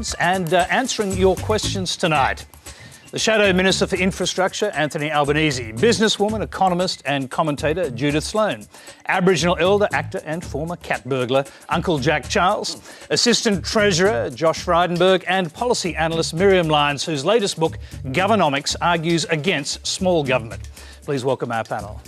questions and answering your questions tonight. The Shadow Minister for Infrastructure, Anthony Albanese. Businesswoman, economist and commentator, Judith Sloan. Aboriginal elder, actor and former cat burglar, Uncle Jack Charles. Assistant Treasurer, Josh Frydenberg. And policy analyst, Miriam Lyons, whose latest book, Governomics, argues against small government. Please welcome our panel.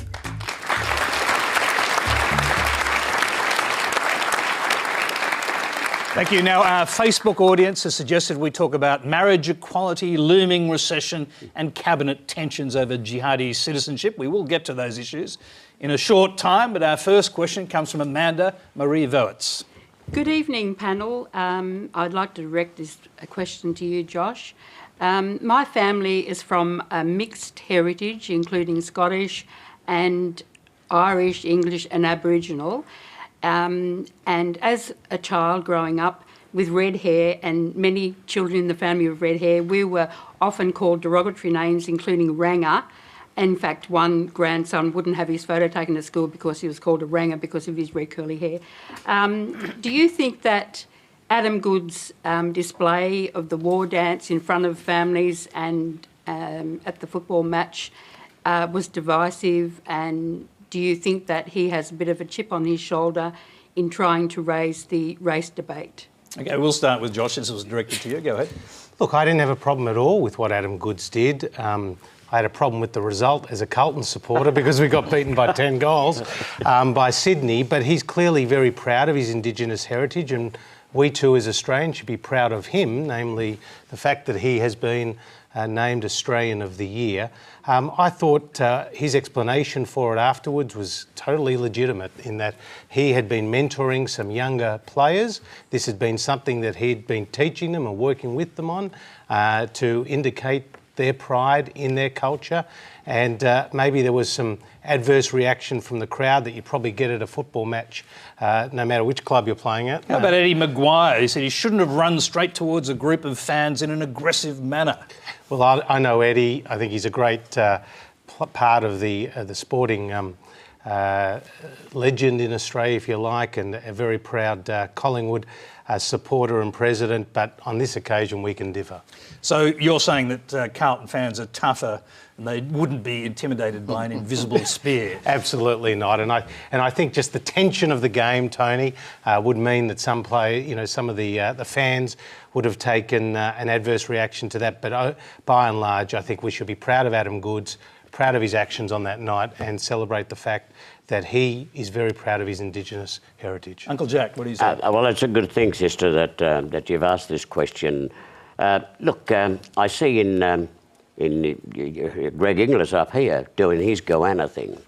Thank you. Now, our Facebook audience has suggested we talk about marriage equality, looming recession and cabinet tensions over jihadi citizenship. We will get to those issues in a short time, but our first question comes from Amanda Marie Voets. Good evening, panel. I'd like to direct this question to you, Josh. My family is from a mixed heritage, including Scottish and Irish, English and Aboriginal. And as a child growing up with red hair, and many children in the family with red hair, we were often called derogatory names, including Ranger. In fact, one grandson wouldn't have his photo taken at school because he was called a Ranger because of his red curly hair. Do you think that Adam Goode's display of the war dance in front of families and at the football match was divisive, and do you think that he has a bit of a chip on his shoulder in trying to raise the race debate? OK, we'll start with Josh. This was directed to you. Go ahead. Look, I didn't have a problem at all with what Adam Goodes did. I had a problem with the result as a Carlton supporter because we got beaten by 10 goals by Sydney. But he's clearly very proud of his Indigenous heritage, and we too as Australians should be proud of him, namely the fact that he has been named Australian of the Year. I thought his explanation for it afterwards was totally legitimate in that he had been mentoring some younger players. This had been something that he'd been teaching them and working with them on to indicate their pride in their culture. And maybe there was some adverse reaction from the crowd that you probably get at a football match, no matter which club you're playing at. How about Eddie Maguire? He said he shouldn't have run straight towards a group of fans in an aggressive manner. Well, I know Eddie. I think he's a great part of the sporting legend in Australia, if you like, and a very proud Collingwood supporter and president. But on this occasion, we can differ. So you're saying that Carlton fans are tougher and they wouldn't be intimidated by an invisible spear? Absolutely not. And I think just the tension of the game, Tony, would mean that some of the fans would have taken an adverse reaction to that. But by and large, I think we should be proud of Adam Goodes, proud of his actions on that night, and celebrate the fact that he is very proud of his Indigenous heritage. Uncle Jack, what do you say? Well, it's a good thing, sister, that you've asked this question. Look, I see in Greg Inglis up here doing his goanna thing.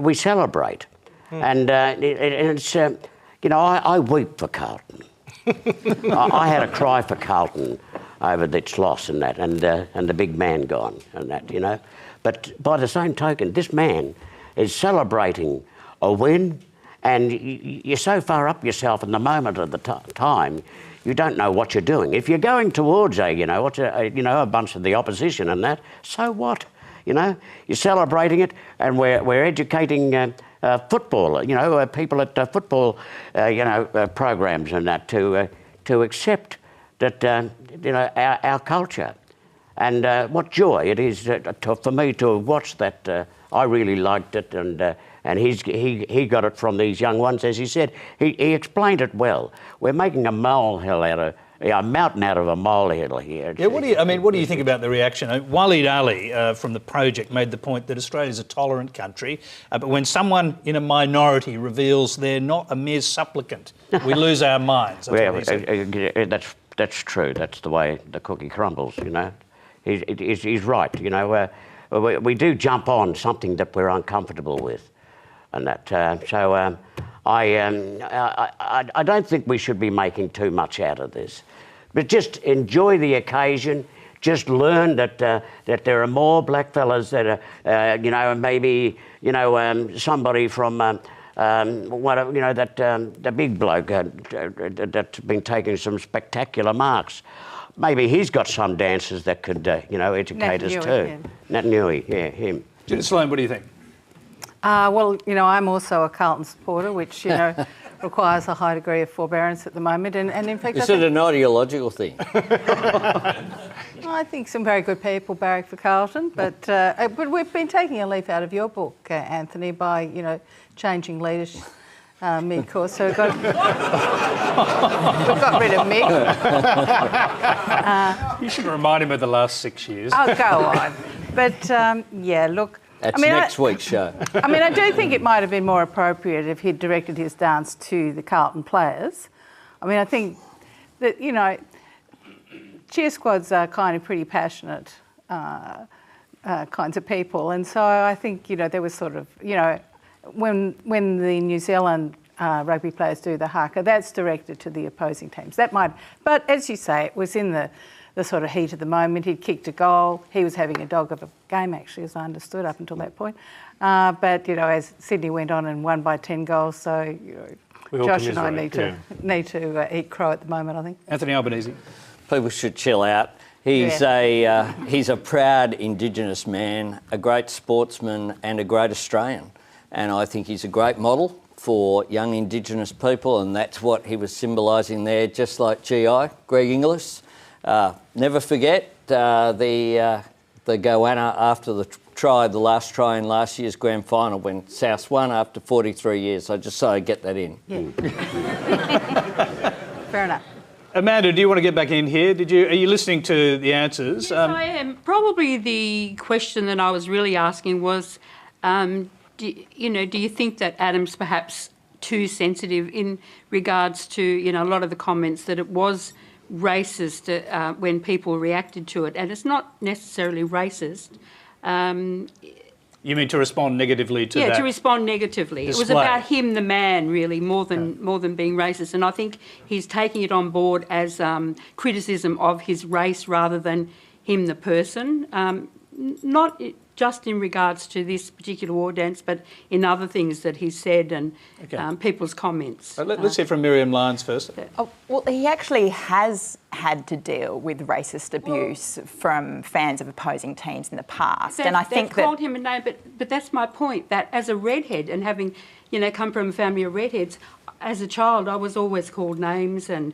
We celebrate, and it's I weep for Carlton. I had a cry for Carlton over its loss and that, and the big man gone and that, But by the same token, this man is celebrating a win, and you're so far up yourself in the moment of the time, you don't know what you're doing. If you're going towards a bunch of the opposition and that, so what? You're celebrating it, and we're educating football, people at football, programs and that to accept that our culture, and what joy it is for me to have watched that. I really liked it, and he got it from these young ones, as he said. He explained it well. We're making a molehill a mountain out of a molehill here. Yeah, what do you think about the reaction? Waleed Ali from the Project made the point that Australia is a tolerant country, but when someone in a minority reveals they're not a mere supplicant, we lose our minds. That's true. That's the way the cookie crumbles. He's right. We do jump on something that we're uncomfortable with, and that. I don't think we should be making too much out of this, but just enjoy the occasion. Just learn that there are more black fellas that are, maybe somebody from the big bloke that's been taking some spectacular marks. Maybe he's got some dancers that could, educate us too. Yeah. Nat Newey, yeah, him. Judith Sloan, what do you think? Well, I'm also a Carlton supporter, which, requires a high degree of forbearance at the moment. And in fact, Is it an ideological thing? I think some very good people barrack for Carlton, but we've been taking a leaf out of your book, Anthony, by changing leadership mid-course. So we've got rid of Mick. You should remind him of the last 6 years. I'll go on, but yeah, look. That's next week's show. I mean, I do think it might have been more appropriate if he'd directed his dance to the Carlton players. I mean, I think that cheer squads are kind of pretty passionate kinds of people, and so I think there was sort of when the New Zealand rugby players do the haka, that's directed to the opposing teams. That might, but as you say, it was in the sort of heat of the moment. He'd kicked a goal. He was having a dog of a game, actually, as I understood up until that point. But as Sydney went on and won by 10 goals, so Josh and I need to eat crow at the moment, I think. Anthony Albanese. People should chill out. He's a proud Indigenous man, a great sportsman and a great Australian. And I think he's a great model for young Indigenous people, and that's what he was symbolising there, just like GI, Greg Inglis. Never forget the goanna after the last try in last year's grand final when South won after 43 years. I just so I get that in. Yeah. Fair enough. Amanda, do you want to get back in here? Are you listening to the answers? Yes, I am. Probably the question that I was really asking was, do you think that Adam's perhaps too sensitive in regards to, a lot of the comments that it was racist when people reacted to it, and it's not necessarily racist. You mean to respond negatively to that? Yeah, to respond negatively. Display. It was about him, the man, really, more than being racist. And I think he's taking it on board as criticism of his race rather than him, the person. Not just in regards to this particular war dance, but in other things that he said and people's comments. Let's hear from Miriam Lyons first. Well, he actually has had to deal with racist abuse from fans of opposing teams in the past, and I think they've called him a name, but that's my point. That as a redhead and having come from a family of redheads, as a child I was always called names, and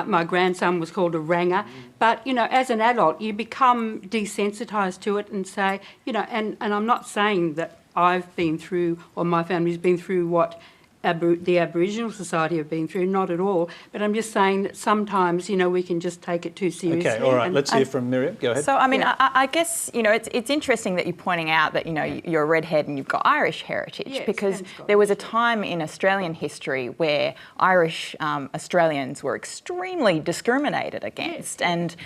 my grandson was called a ranger. But as an adult, you become desensitised to it and say, and I'm not saying that I've been through or my family's been through what the Aboriginal Society have been through, not at all. But I'm just saying that sometimes, we can just take it too seriously. Okay, all right. Let's hear from Miriam. Go ahead. So, I mean, I guess, it's interesting that you're pointing out that, you're a redhead and you've got Irish heritage, because there was a time in Australian history where Irish Australians were extremely discriminated against, and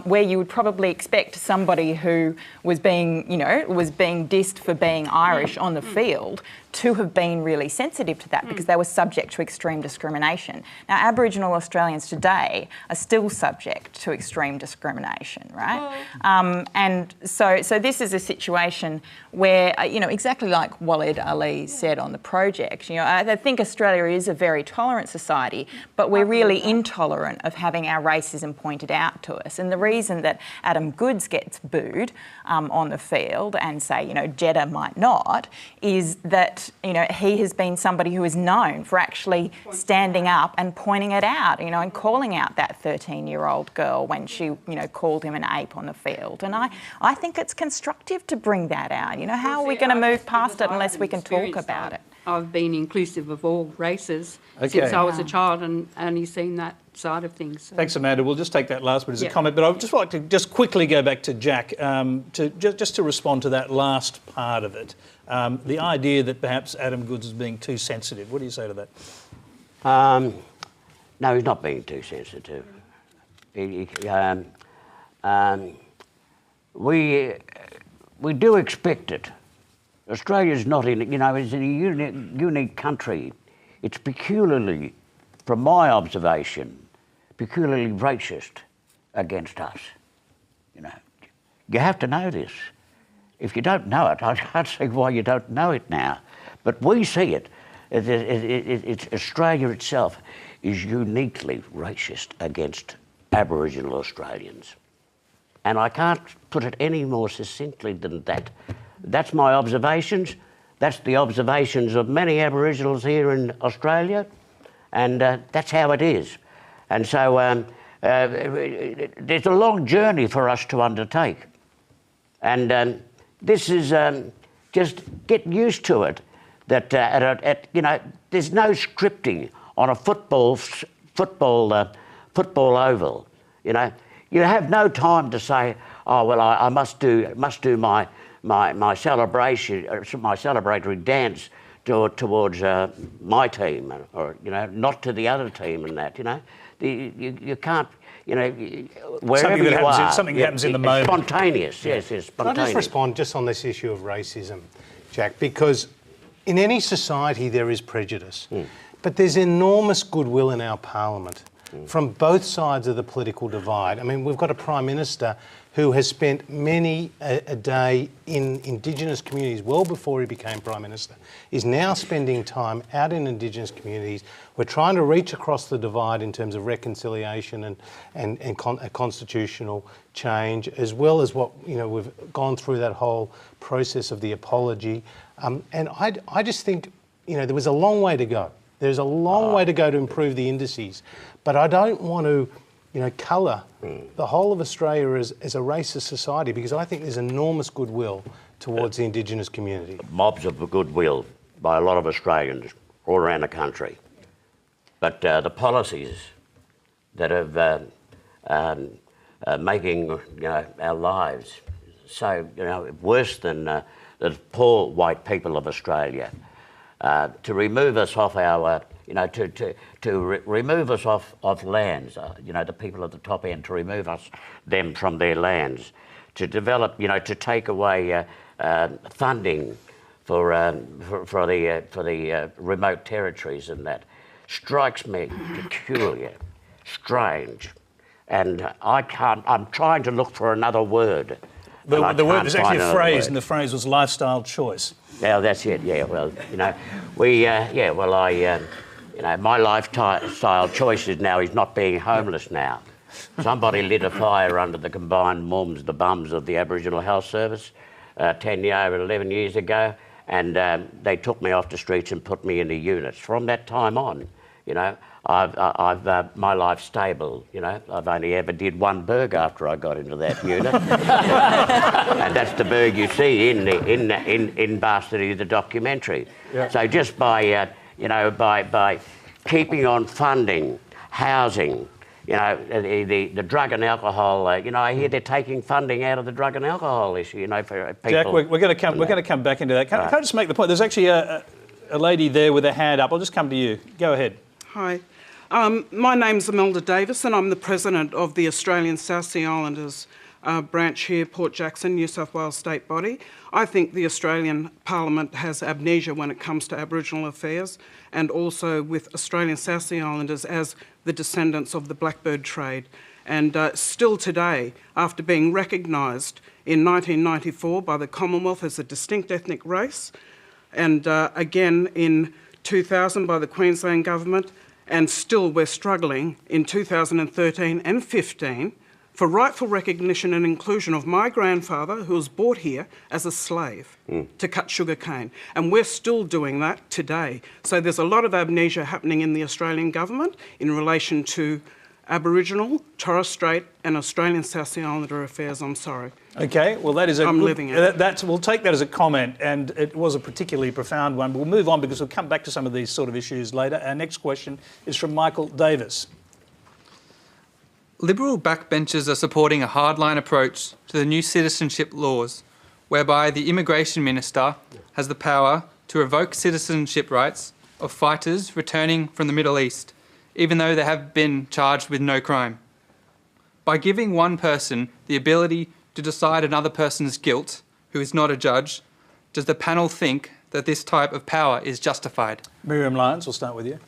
where you would probably expect somebody who was being, was being dissed for being Irish on the field to have been really sensitive to that, because they were subject to extreme discrimination. Now, Aboriginal Australians today are still subject to extreme discrimination, right? And so this is a situation where, exactly like Walid Ali said on the project, I think Australia is a very tolerant society, but we're really intolerant of having our racism pointed out to us. And the reason that Adam Goodes gets booed on the field and say, Jeddah might not, is that he has been somebody who is known for actually standing up and pointing it out, and calling out that 13-year-old girl when she, called him an ape on the field. And I think it's constructive to bring that out. How are we going to move past it unless we can talk about it? I've been inclusive of all races since I was a child and only seen that side of things. So. Thanks, Amanda. We'll just take that last bit as a comment, but I'd just like to just quickly go back to Jack to respond to that last part of it. The idea that perhaps Adam Goodes is being too sensitive. What do you say to that? No, he's not being too sensitive. We do expect it. Australia's not in, it's a unique country. It's peculiarly, from my observation, peculiarly racist against us. You have to know this. If you don't know it, I can't see why you don't know it now. But we see it. It's Australia itself is uniquely racist against Aboriginal Australians. And I can't put it any more succinctly than that. That's my observations. That's the observations of many Aboriginals here in Australia. and that's how it is. And so there's a long journey for us to undertake, and this is just get used to it. That there's no scripting on a football oval. You know, you have no time to say, oh well, I must do my celebration, my celebratory dance towards my team, or not to the other team, and that you can't. Wherever you are, something happens in the moment. Spontaneous, yes, spontaneous. Can I just respond just on this issue of racism, Jack? Because in any society there is prejudice, but there's enormous goodwill in our parliament from both sides of the political divide. I mean, we've got a Prime Minister who has spent many a day in Indigenous communities well before he became Prime Minister, is now spending time out in Indigenous communities. We're trying to reach across the divide in terms of reconciliation and a constitutional change, as well as what, we've gone through that whole process of the apology. And I just think, there was a long way to go. There's a long way to go to improve the indices, but I don't want to colour the whole of Australia as a racist society, because I think there's enormous goodwill towards the Indigenous community. Mobs of goodwill by a lot of Australians all around the country. But the policies that have making our lives so worse than the poor white people of Australia, to remove us off our remove us off lands, the people at the top end, to remove them from their lands, to develop, to take away funding for the remote territories, and that strikes me peculiar, strange, and I'm trying to look for another word. The word was actually a phrase, and the phrase was lifestyle choice. Yeah, that's it. Yeah, well, my lifestyle choices now is not being homeless now. Somebody lit a fire under the combined the bums of the Aboriginal Health Service 11 years ago, and they took me off the streets and put me in the units. From that time on, I've my life's stable. I've only ever did one burg after I got into that unit, and that's the burg you see in Bastardy, the documentary. Yeah. So just by by keeping on funding housing, the drug and alcohol. I hear they're taking funding out of the drug and alcohol issue. For people. Jack, we're going to come back into that. Can I just make the point? There's actually a lady there with a hand up. I'll just come to you. Go ahead. Hi. My name's Imelda Davis, and I'm the president of the Australian South Sea Islanders branch here, Port Jackson, New South Wales state body. I think the Australian Parliament has amnesia when it comes to Aboriginal affairs, and also with Australian South Sea Islanders as the descendants of the blackbird trade. And still today, after being recognised in 1994 by the Commonwealth as a distinct ethnic race, and again in 2000 by the Queensland Government, and still we're struggling in 2013 and 15 for rightful recognition and inclusion of my grandfather, who was brought here as a slave to cut sugar cane. And we're still doing that today. So there's a lot of amnesia happening in the Australian Government in relation to Aboriginal, Torres Strait and Australian South Sea Islander affairs. I'm sorry. Okay, well that is I'm living it. We'll take that as a comment, and it was a particularly profound one. But we'll move on because we'll come back to some of these sort of issues later. Our next question is from Michael Davis. Liberal backbenchers are supporting a hardline approach to the new citizenship laws, whereby the Immigration Minister has the power to revoke citizenship rights of fighters returning from the Middle East, even though they have been charged with no crime. By giving one person the ability to decide another person's guilt, who is not a judge, does the panel think that this type of power is justified? Miriam Lyons, we'll start with you.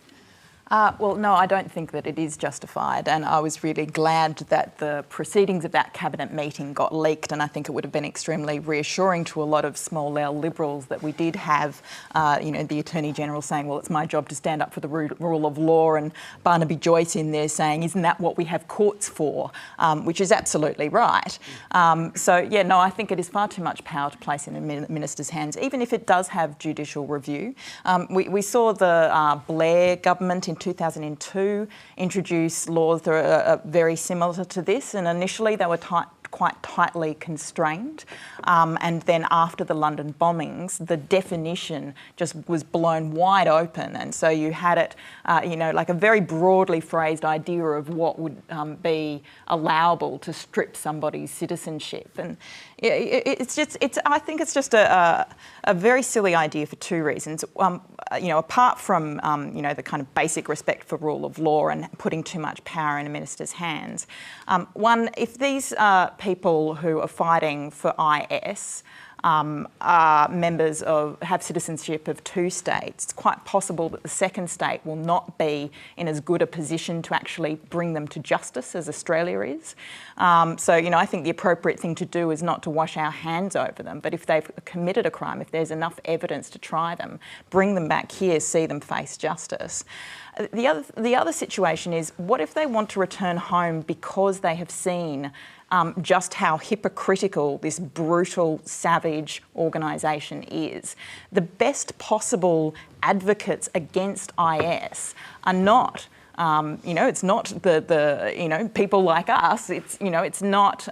Well, no, I don't think that it is justified, and I was really glad that the proceedings of that cabinet meeting got leaked, and I think it would have been extremely reassuring to a lot of small L Liberals that we did have, the Attorney General saying, well, it's my job to stand up for the rule of law, and Barnaby Joyce in there saying, isn't that what we have courts for? Which is absolutely right. I think it is far too much power to place in the minister's hands, even if it does have judicial review. We saw the Blair government in 2002 introduced laws that are very similar to this, and initially they were quite tightly constrained. And then after the London bombings, the definition just was blown wide open. And so you had it, like a very broadly phrased idea of what would be allowable to strip somebody's citizenship. And I think it's just a very silly idea for two reasons. Apart from, the kind of basic respect for rule of law and putting too much power in a minister's hands. One, if these people who are fighting for IS are have citizenship of two states, it's quite possible that the second state will not be in as good a position to actually bring them to justice as Australia is. I think the appropriate thing to do is not to wash our hands over them, but if they've committed a crime, if there's enough evidence to try them, bring them back here, see them face justice. The other situation is, what if they want to return home because they have seen just how hypocritical this brutal, savage organisation is? The best possible advocates against IS are not, it's not the people like us. It's not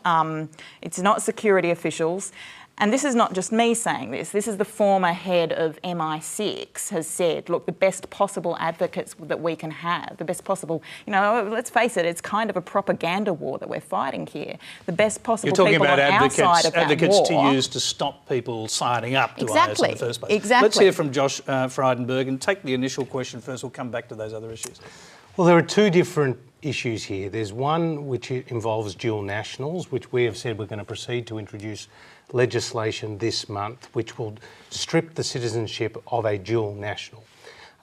security officials. And this is not just me saying this. This is the former head of MI6 has said, look, the best possible advocates that we can have, the best possible, let's face it, it's kind of a propaganda war that we're fighting here. The best possible people on our side of that advocates war. to use to stop people signing up to IS in the first place. Exactly. Let's hear from Josh Frydenberg and take the initial question first. We'll come back to those other issues. Well, there are two different issues here. There's one which involves dual nationals, which we have said we're going to proceed to introduce legislation this month, which will strip the citizenship of a dual national.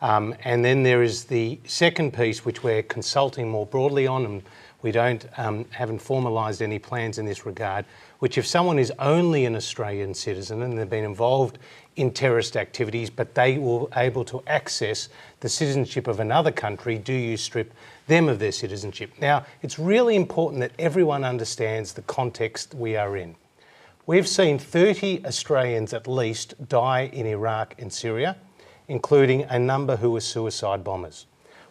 And then there is the second piece, which we're consulting more broadly on, and we haven't formalised any plans in this regard, which if someone is only an Australian citizen and they've been involved in terrorist activities, but they were able to access the citizenship of another country, do you strip them of their citizenship? Now, it's really important that everyone understands the context we are in. We've seen 30 Australians at least die in Iraq and Syria, including a number who were suicide bombers.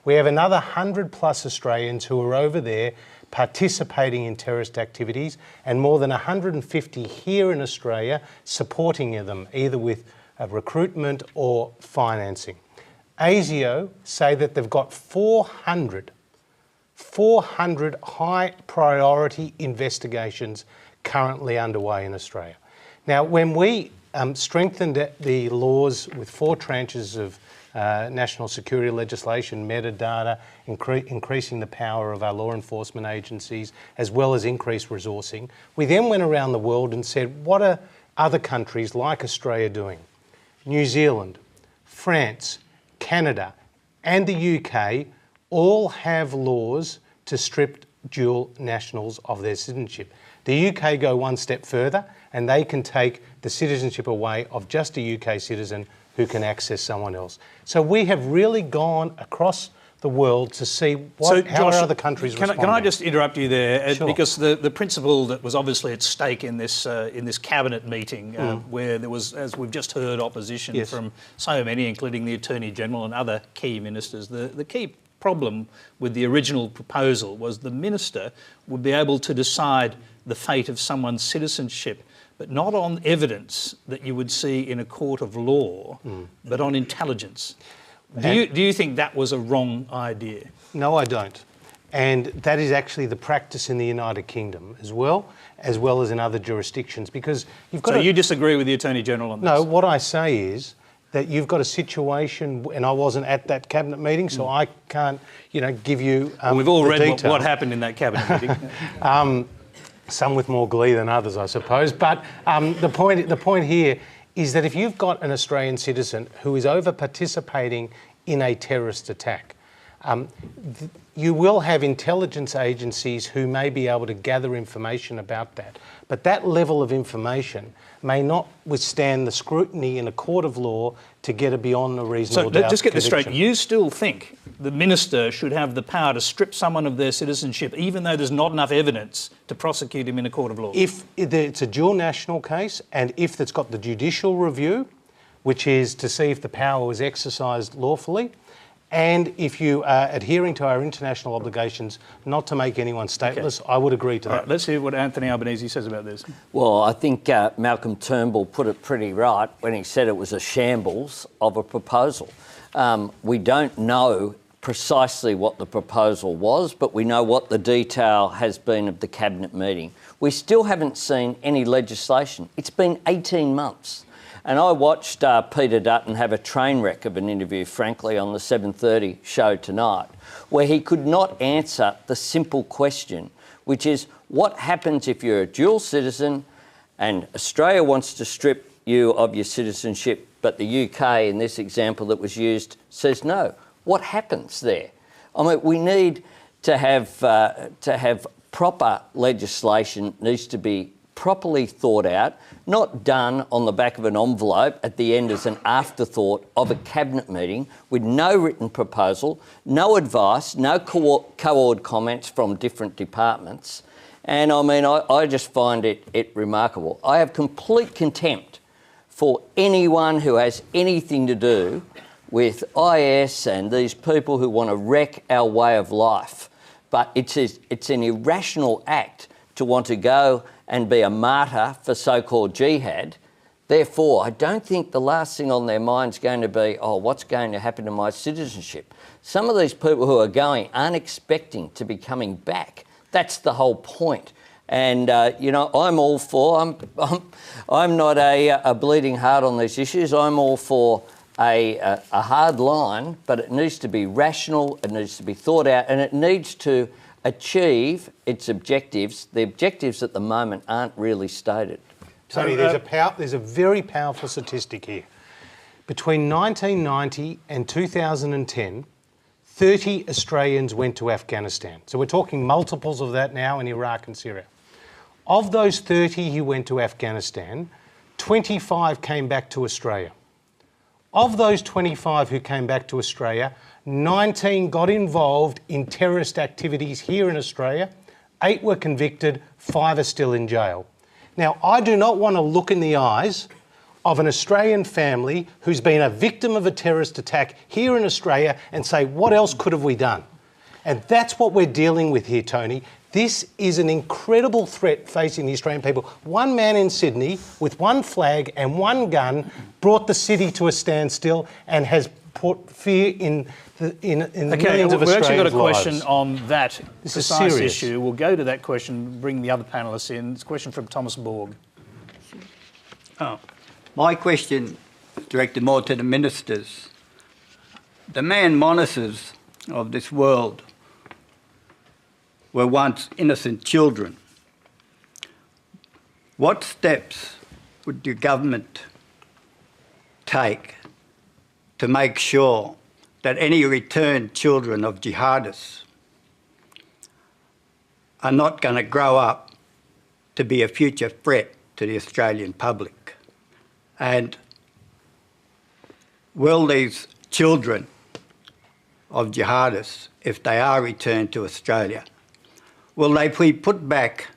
We have another 100 plus Australians who are over there participating in terrorist activities, and more than 150 here in Australia supporting them, either with recruitment or financing. ASIO say that they've got 400 high priority investigations currently underway in Australia. Now, when we strengthened the laws with 4 tranches of national security legislation, metadata, increasing the power of our law enforcement agencies, as well as increased resourcing, we then went around the world and said, what are other countries like Australia doing? New Zealand, France, Canada, and the UK all have laws to strip dual nationals of their citizenship. The UK go one step further, and they can take the citizenship away of just a UK citizen who can access someone else. So we have really gone across the world to see how are other countries responding. Can I just interrupt you there? Sure. Because the principle that was obviously at stake in this cabinet meeting, where there was, as we've just heard, opposition from so many, including the Attorney General and other key ministers, the key problem with the original proposal was the minister would be able to decide the fate of someone's citizenship, but not on evidence that you would see in a court of law, but on intelligence. Do you think that was a wrong idea? No, I don't. And that is actually the practice in the United Kingdom as well as in other jurisdictions, because you've got. So you disagree with the Attorney General on this? No, what I say is that you've got a situation, and I wasn't at that cabinet meeting, so I can't, give you. Well, we've all read what happened in that cabinet meeting. Some with more glee than others, I suppose. But the point here is that if you've got an Australian citizen who is over participating in a terrorist attack, you will have intelligence agencies who may be able to gather information about that. But that level of information may not withstand the scrutiny in a court of law to get it beyond a reasonable doubt. So just get this conviction. straight. You still think the minister should have the power to strip someone of their citizenship, even though there's not enough evidence to prosecute him in a court of law? If it's a dual national case, and if it's got the judicial review, which is to see if the power was exercised lawfully, and if you are adhering to our international obligations not to make anyone stateless, I would agree to that. Right, let's hear what Anthony Albanese says about this. Well, I think Malcolm Turnbull put it pretty right when he said it was a shambles of a proposal. We don't know precisely what the proposal was, but we know what the detail has been of the Cabinet meeting. We still haven't seen any legislation. It's been 18 months. And I watched Peter Dutton have a train wreck of an interview, frankly, on the 7:30 show tonight, where he could not answer the simple question, which is, what happens if you're a dual citizen and Australia wants to strip you of your citizenship, but the UK, in this example that was used, says no? What happens there? I mean, we need to have proper legislation, needs to be properly thought out, not done on the back of an envelope at the end as an afterthought of a Cabinet meeting with no written proposal, no advice, no co-ord comments from different departments. And I mean, I just find it remarkable. I have complete contempt for anyone who has anything to do with IS and these people who want to wreck our way of life. But it's an irrational act to want to go and be a martyr for so-called jihad. Therefore, I don't think the last thing on their mind is going to be, oh, what's going to happen to my citizenship? Some of these people who are going aren't expecting to be coming back. That's the whole point. And, you know, I'm all for, I'm not a bleeding heart on these issues. I'm all for a hard line, but it needs to be rational, it needs to be thought out, and it needs to achieve its objectives. The objectives at the moment aren't really stated. Tony, there's a very powerful statistic here. Between 1990 and 2010, 30 Australians went to Afghanistan. So we're talking multiples of that now in Iraq and Syria. Of those 30 who went to Afghanistan, 25 came back to Australia. Of those 25 who came back to Australia, 19 got involved in terrorist activities here in Australia, 8 were convicted, 5 are still in jail. Now, I do not want to look in the eyes of an Australian family who's been a victim of a terrorist attack here in Australia and say, what else could have we done? And that's what we're dealing with here, Tony. This is an incredible threat facing the Australian people. One man in Sydney with one flag and one gun brought the city to a standstill and has put fear in the millions of Australians' lives. We've actually got a question on that This is precise serious. issue. We'll go to that question, bring the other panellists in. It's a question from Thomas Borg. Oh. My question is directed more to the ministers. The man monarchs of this world were once innocent children. What steps would your government take to make sure that any returned children of jihadists are not going to grow up to be a future threat to the Australian public? And will these children of jihadists, if they are returned to Australia, will they be put back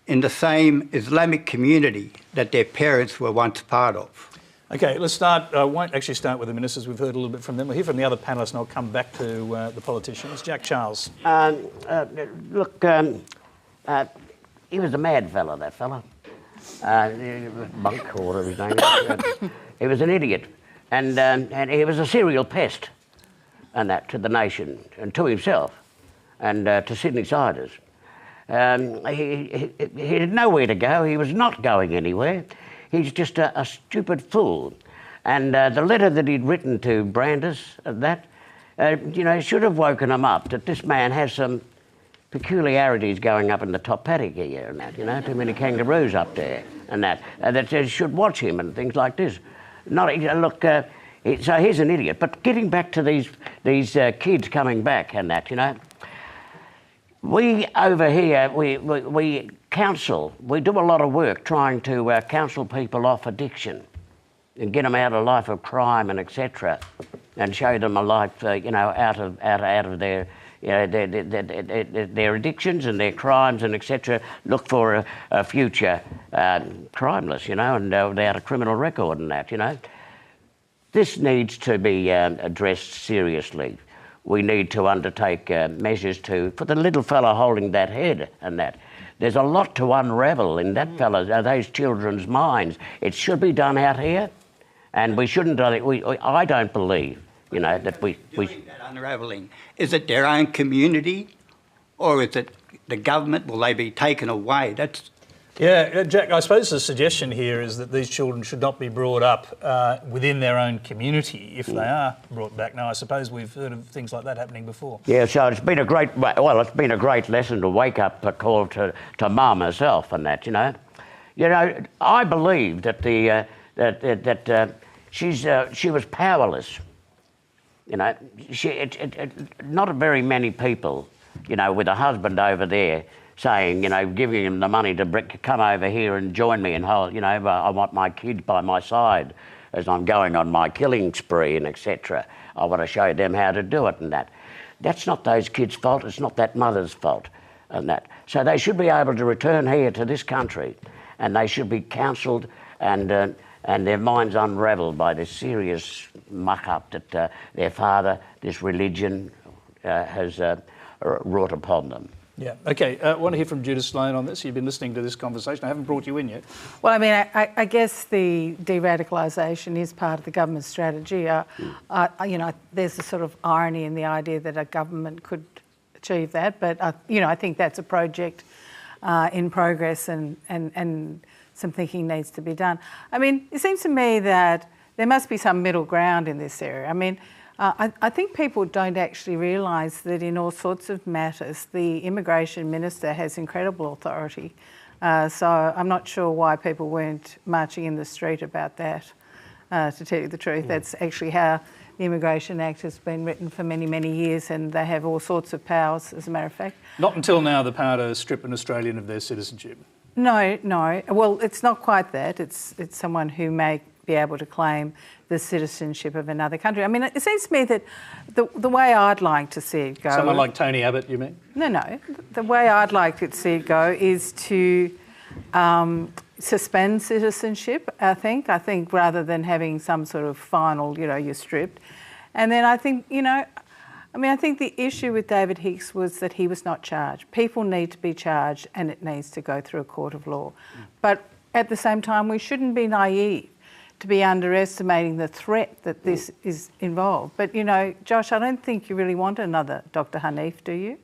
in the same Islamic community that their parents were once part of? Okay, let's start. I won't actually start with the ministers. We've heard a little bit from them. We'll hear from the other panellists and I'll come back to the politicians. Jack Charles. Look, he was a mad fella, that fella. Monk, or whatever his name is. He was an idiot. And he was a serial pest, and that, to the nation and to himself and to Sydney-siders. He had nowhere to go. He was not going anywhere. He's just a stupid fool. And the letter that he'd written to Brandis, you know, should have woken him up that this man has some peculiarities going up in the top paddock here and that, you know, too many kangaroos up there and that should watch him and things like this. So he's an idiot. But getting back to these kids coming back and that, you know, we over here, we counsel, we do a lot of work trying to counsel people off addiction and get them out of a life of crime and etc. and show them a life, you know, out of their, you know, their addictions and their crimes and etc. Look for a future crimeless, you know, and without a criminal record and that, you know. this needs to be addressed seriously. We need to undertake measures for the little fella holding that head and that. There's a lot to unravel in that those children's minds. It should be done out here, and we shouldn't do it. I don't believe, that we... Doing that unravelling, is it their own community, or is it the government? Will they be taken away? Yeah, Jack, I suppose the suggestion here is that these children should not be brought up within their own community if they are brought back. Now, I suppose we've heard of things like that happening before. Yeah, so it's been a great lesson to wake up a call to Mum herself and that, I believe that she was powerless. Not very many people, with a husband over there, saying, giving him the money to come over here and join me and hold, I want my kids by my side as I'm going on my killing spree and etc. I want to show them how to do it and that. That's not those kids' fault, it's not that mother's fault and that. So they should be able to return here to this country, and they should be counselled and their minds unravelled by this serious muck-up that their father, this religion, has wrought upon them. Yeah. Okay. I want to hear from Judith Sloan on this. You've been listening to this conversation. I haven't brought you in yet. Well, I mean, I guess the de-radicalisation is part of the government's strategy. There's a sort of irony in the idea that a government could achieve that, but I think that's a project in progress, and some thinking needs to be done. I mean, it seems to me that there must be some middle ground in this area. I mean, I think people don't actually realise that in all sorts of matters, the immigration minister has incredible authority. So I'm not sure why people weren't marching in the street about that, to tell you the truth. That's actually how the Immigration Act has been written for many, many years, and they have all sorts of powers, as a matter of fact. Not until now, the power to strip an Australian of their citizenship. No. Well, it's not quite that. It's someone who may be able to claim the citizenship of another country. I mean, it seems to me that the way I'd like to see it go... Someone like Tony Abbott, you mean? No. The way I'd like to see it go is to suspend citizenship, I think. I think rather than having some sort of final, you're stripped. And then I think, I think the issue with David Hicks was that he was not charged. People need to be charged, and it needs to go through a court of law. But at the same time, we shouldn't be naive to be underestimating the threat that this is involved. But, Josh, I don't think you really want another Dr. Hanif, do you?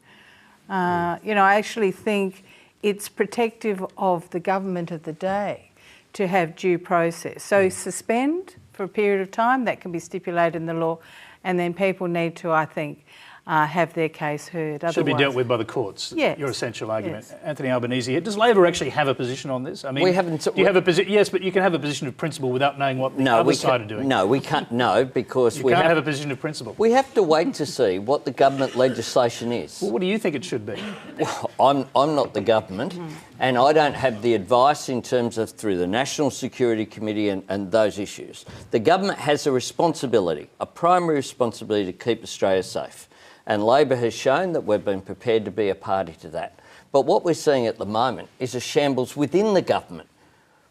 I actually think it's protective of the government of the day to have due process. So suspend for a period of time, that can be stipulated in the law, and then people need to, I think, have their case heard. Should be dealt with by the courts. Yes. Your essential argument. Yes. Anthony Albanese, does Labor actually have a position on this? I mean, we haven't. Do you have a position? Yes, but you can have a position of principle without knowing what the other side are doing. No, we can't. No, because we can't have a position of principle. We have to wait to see what the government legislation is. Well, what do you think it should be? Well, I'm not the government, and I don't have the advice in terms of through the National Security Committee and those issues. The government has a responsibility, a primary responsibility to keep Australia safe. And Labor has shown that we've been prepared to be a party to that. But what we're seeing at the moment is a shambles within the government.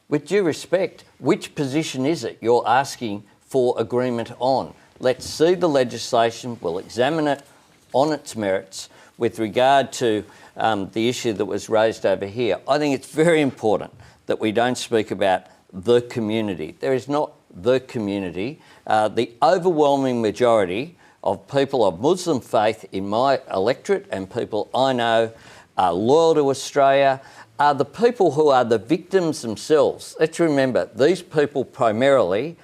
With due respect, which position is it you're asking for agreement on? Let's see the legislation, we'll examine it on its merits. With regard to the issue that was raised over here, I think it's very important that we don't speak about the community. There is not the community. The overwhelming majority of people of Muslim faith in my electorate and people I know are loyal to Australia are the people who are the victims themselves. Let's remember, these people primarily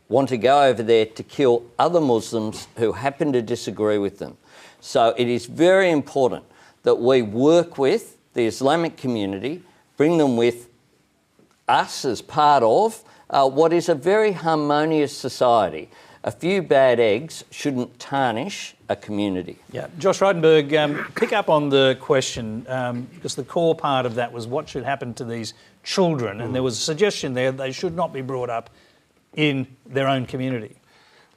want to go over there to kill other Muslims who happen to disagree with them. So it is very important that we work with the Islamic community, bring them with us as part of what is a very harmonious society. A few bad eggs shouldn't tarnish a community. Yeah, Josh Reidenberg, pick up on the question, because the core part of that was what should happen to these children, and there was a suggestion there they should not be brought up in their own community.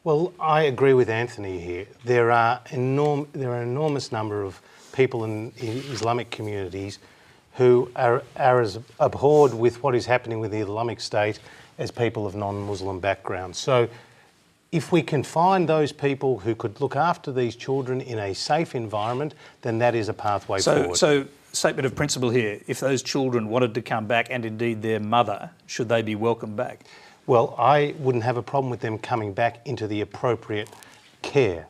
Well, I agree with Anthony here. There are an enormous number of people in Islamic communities who are as abhorred with what is happening with the Islamic State as people of non-Muslim backgrounds. So if we can find those people who could look after these children in a safe environment, then that is a pathway forward. So, statement of principle here, if those children wanted to come back, and indeed their mother, should they be welcomed back? Well, I wouldn't have a problem with them coming back into the appropriate care.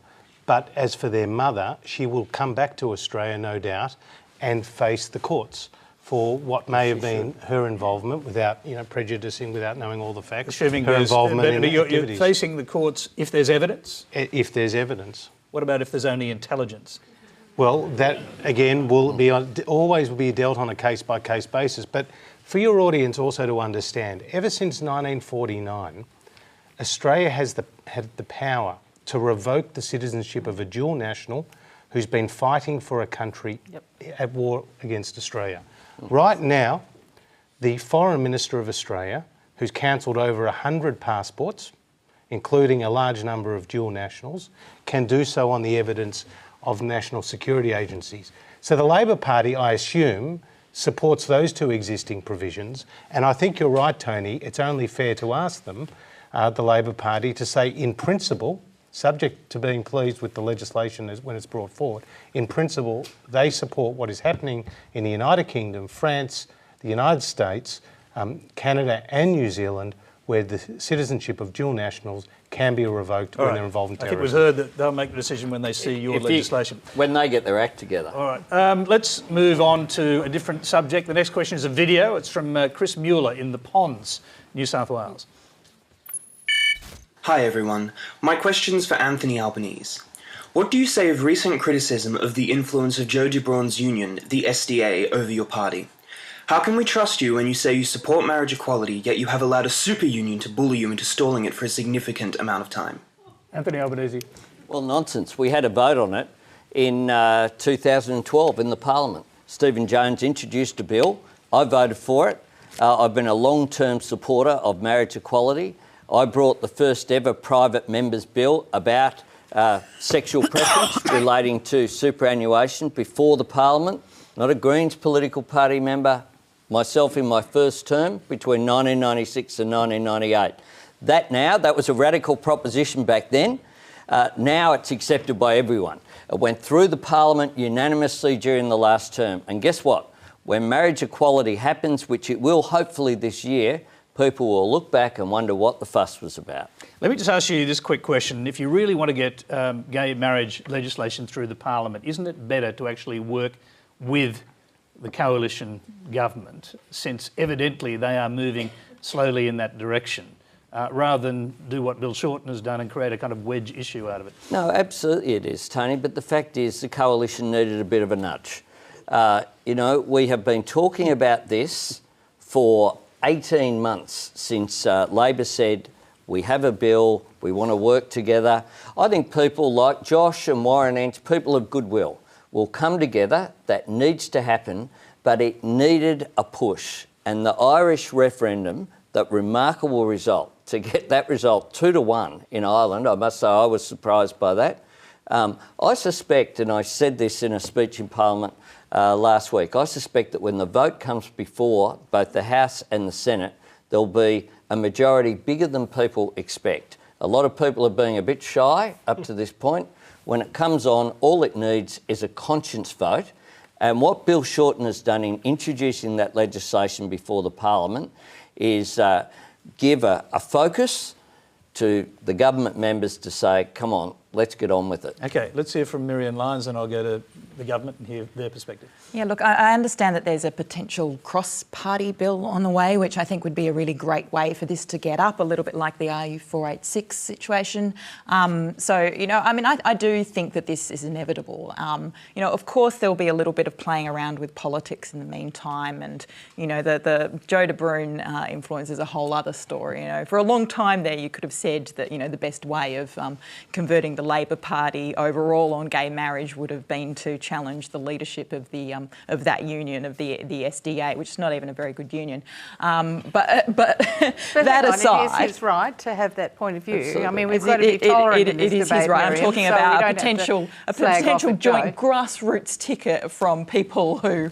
But as for their mother, she will come back to Australia, no doubt, and face the courts for what may have been her involvement, without prejudicing, without knowing all the facts. Assuming her involvement in you're activities. facing the courts if there's evidence? If there's evidence. What about if there's only intelligence? Well, that again will always be dealt on a case-by-case basis. But for your audience also to understand, ever since 1949, Australia has had the power to revoke the citizenship of a dual national who's been fighting for a country at war against Australia. Right now, the Foreign Minister of Australia, who's cancelled over 100 passports, including a large number of dual nationals, can do so on the evidence of national security agencies. So the Labor Party, I assume, supports those two existing provisions, and I think you're right, Tony, it's only fair to ask them, the Labor Party, to say in principle, subject to being pleased with the legislation when it's brought forward, in principle, they support what is happening in the United Kingdom, France, the United States, Canada and New Zealand, where the citizenship of dual nationals can be revoked when they're involved in terrorism. I think it was heard that they'll make the decision when they see your legislation. When they get their act together. All right, let's move on to a different subject. The next question is a video. It's from Chris Mueller in the Ponds, New South Wales. Hi everyone, my question's for Anthony Albanese. What do you say of recent criticism of the influence of Joe de Bruyn's union, the SDA, over your party? How can we trust you when you say you support marriage equality, yet you have allowed a super union to bully you into stalling it for a significant amount of time? Anthony Albanese. Well, nonsense. We had a vote on it in 2012 in the Parliament. Stephen Jones introduced a bill. I voted for it. I've been a long-term supporter of marriage equality. I brought the first ever private members bill about sexual preference relating to superannuation before the Parliament. Not a Greens political party member, myself in my first term between 1996 and 1998. That was a radical proposition back then. Now it's accepted by everyone. It went through the Parliament unanimously during the last term. And guess what? When marriage equality happens, which it will hopefully this year, people will look back and wonder what the fuss was about. Let me just ask you this quick question. If you really want to get gay marriage legislation through the Parliament, isn't it better to actually work with the coalition government, since evidently they are moving slowly in that direction, rather than do what Bill Shorten has done and create a kind of wedge issue out of it? No, absolutely it is, Tony, but the fact is the coalition needed a bit of a nudge. We have been talking about this for 18 months since Labor said, we have a bill, we want to work together. I think people like Josh and Warren Entsch, people of goodwill, will come together. That needs to happen, but it needed a push. And the Irish referendum, that remarkable result, to get that result 2-1 in Ireland, I must say I was surprised by that. I suspect, and I said this in a speech in Parliament last week, I suspect that when the vote comes before both the House and the Senate, there'll be a majority bigger than people expect. A lot of people are being a bit shy up to this point. When it comes on, all it needs is a conscience vote. And what Bill Shorten has done in introducing that legislation before the Parliament is give a focus to the government members to say, come on, let's get on with it. Okay, let's hear from Miriam Lyons and I'll go to the government and hear their perspective. Yeah, look, I understand that there's a potential cross-party bill on the way, which I think would be a really great way for this to get up, a little bit like the RU486 situation. I do think that this is inevitable. Of course, there'll be a little bit of playing around with politics in the meantime, and, the Joe de Bruyn influence is a whole other story. For a long time there, you could have said that, the best way of converting the Labor Party overall on gay marriage would have been to challenge the leadership of that union, of the SDA, which is not even a very good union. But that aside, it is his right to have that point of view. Absolutely. I mean, we've got to be tolerant in this debate. It is his right. I'm talking about a potential joint grassroots ticket from people who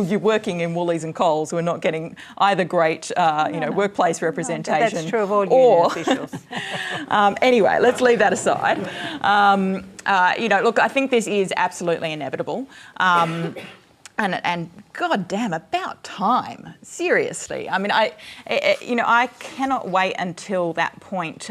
you're working in Woolies and Coles who are not getting either great, workplace representation. That's true of all union officials. Anyway, let's leave that aside. Look, I think this is absolutely inevitable. And God damn, about time. Seriously. I mean, I cannot wait until that point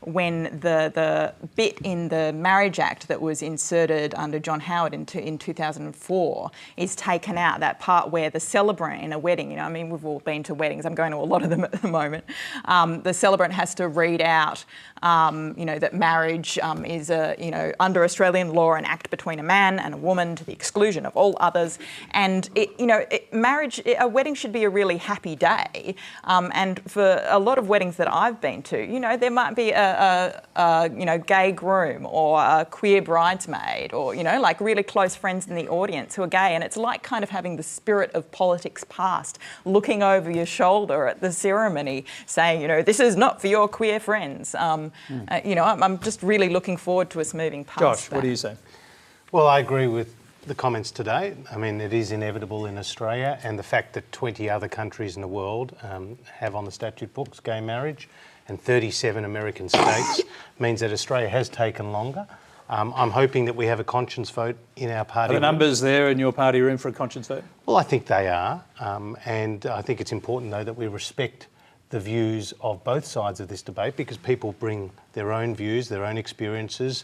when the bit in the Marriage Act that was inserted under John Howard in 2004 is taken out, that part where the celebrant in a wedding, we've all been to weddings, I'm going to a lot of them at the moment, the celebrant has to read out, that marriage is under Australian law an act between a man and a woman to the exclusion of all others. And a wedding should be a really happy day. And for a lot of weddings that I've been to, there might be a gay groom or a queer bridesmaid or, like really close friends in the audience who are gay. And it's like kind of having the spirit of politics past looking over your shoulder at the ceremony saying, this is not for your queer friends. I'm just really looking forward to us moving past Josh, that. what do you say? Well, I agree with the comments today. I mean, it is inevitable in Australia, and the fact that 20 other countries in the world have on the statute books gay marriage and 37 American states means that Australia has taken longer. I'm hoping that we have a conscience vote in our party. Are the numbers there in your party room for a conscience vote? Well, I think they are, and I think it's important, though, that we respect the views of both sides of this debate, because people bring their own views, their own experiences,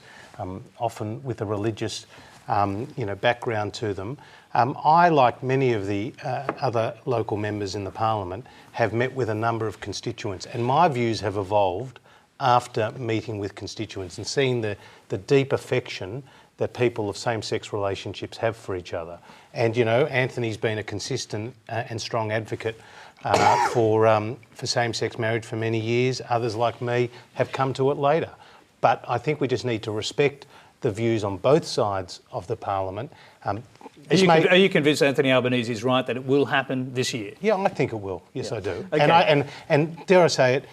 often with a religious background to them. I, like many of the other local members in the parliament, have met with a number of constituents, and my views have evolved after meeting with constituents and seeing the deep affection that people of same-sex relationships have for each other. And, Anthony's been a consistent and strong advocate for same-sex marriage for many years. Others, like me, have come to it later. But I think we just need to respect the views on both sides of the parliament. Are you convinced Anthony Albanese is right that it will happen this year? Yeah, I think it will. Yes, I do. Okay. And dare I say it,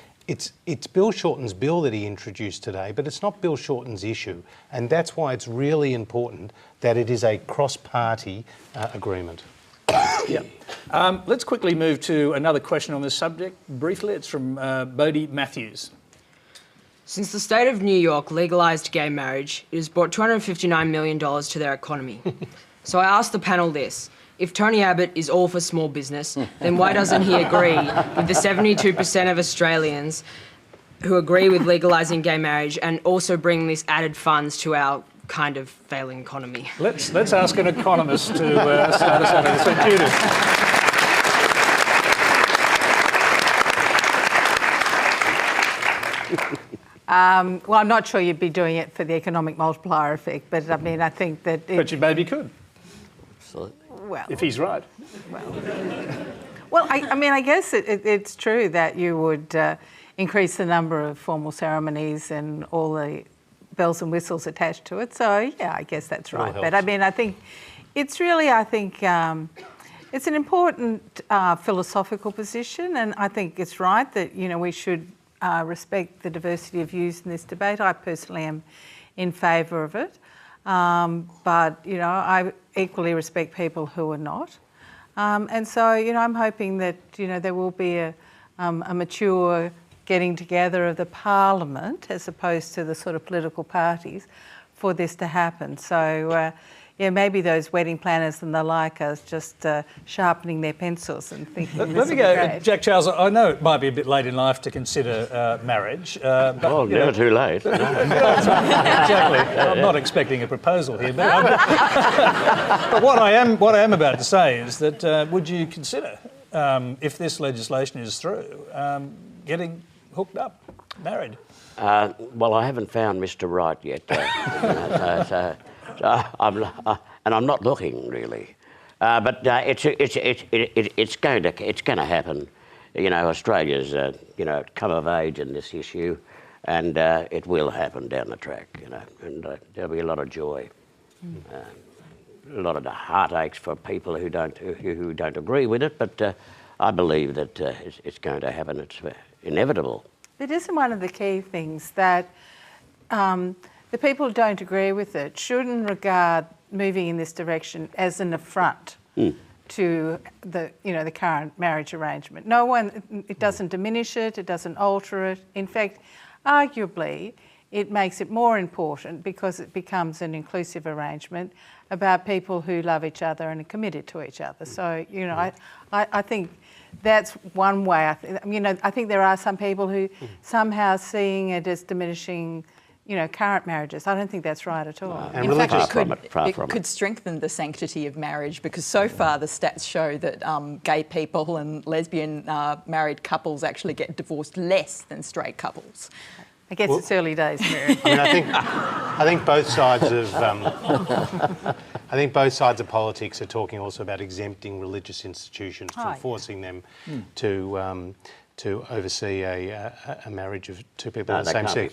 it's Bill Shorten's bill that he introduced today, but it's not Bill Shorten's issue. And that's why it's really important that it is a cross-party agreement. Yeah. Let's quickly move to another question on this subject. Briefly, it's from Bodie Matthews. Since the state of New York legalised gay marriage, it has brought $259 million to their economy. So I asked the panel this. If Tony Abbott is all for small business, then why doesn't he agree with the 72% of Australians who agree with legalising gay marriage and also bring this added funds to our kind of failing economy? Let's ask an economist to start us on this. So, Judith. Well, I'm not sure you'd be doing it for the economic multiplier effect, but I mean, I think that... But you maybe could. Absolutely. Well, if he's right. Well, I guess it's true that you would increase the number of formal ceremonies and all the bells and whistles attached to it. So, yeah, I guess that's right. But I mean, I think it's really, it's an important philosophical position, and I think it's right that, we should respect the diversity of views in this debate. I personally am in favour of it. But, I equally respect people who are not. And so, I'm hoping that, there will be a mature getting together of the parliament as opposed to the sort of political parties for this to happen. So, maybe those wedding planners and the like are just sharpening their pencils and thinking Let me go, Jack Charles, I know it might be a bit late in life to consider marriage. But, never too late. Exactly. I'm not expecting a proposal here. But what I am about to say is that would you consider, if this legislation is through, getting hooked up, married? Well, I haven't found Mr. Right yet. I'm not looking really, but it's going to happen. Australia's come of age in this issue. and it will happen down the track, and there'll be a lot of joy. A lot of the heartaches for people who don't agree with it, but I believe that it's going to happen. It's inevitable. It isn't one of the key things that the people who don't agree with it shouldn't regard moving in this direction as an affront to the current marriage arrangement. No one, it doesn't diminish it, it doesn't alter it. In fact, arguably, it makes it more important because it becomes an inclusive arrangement about people who love each other and are committed to each other. So, I think that's one way. I think there are some people who somehow seeing it as diminishing, current marriages. I don't think that's right at all. In fact, it could strengthen the sanctity of marriage, because so far the stats show that gay people and lesbian married couples actually get divorced less than straight couples. I guess it's early days, Mary. I think both sides of politics are talking also about exempting religious institutions from forcing them to oversee a marriage of two people of the same sex,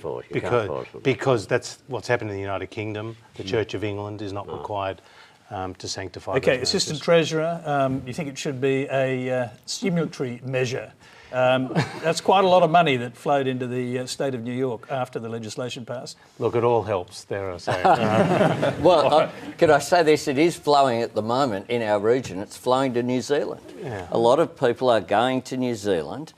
because that's what's happened in the United Kingdom. The Church of England is not required to sanctify. Okay, Assistant Treasurer, you think it should be a stimulatory measure? That's quite a lot of money that flowed into the state of New York after the legislation passed. Look, it all helps, dare I say. Well, could I say this? It is flowing at the moment in our region. It's flowing to New Zealand. Yeah. A lot of people are going to New Zealand,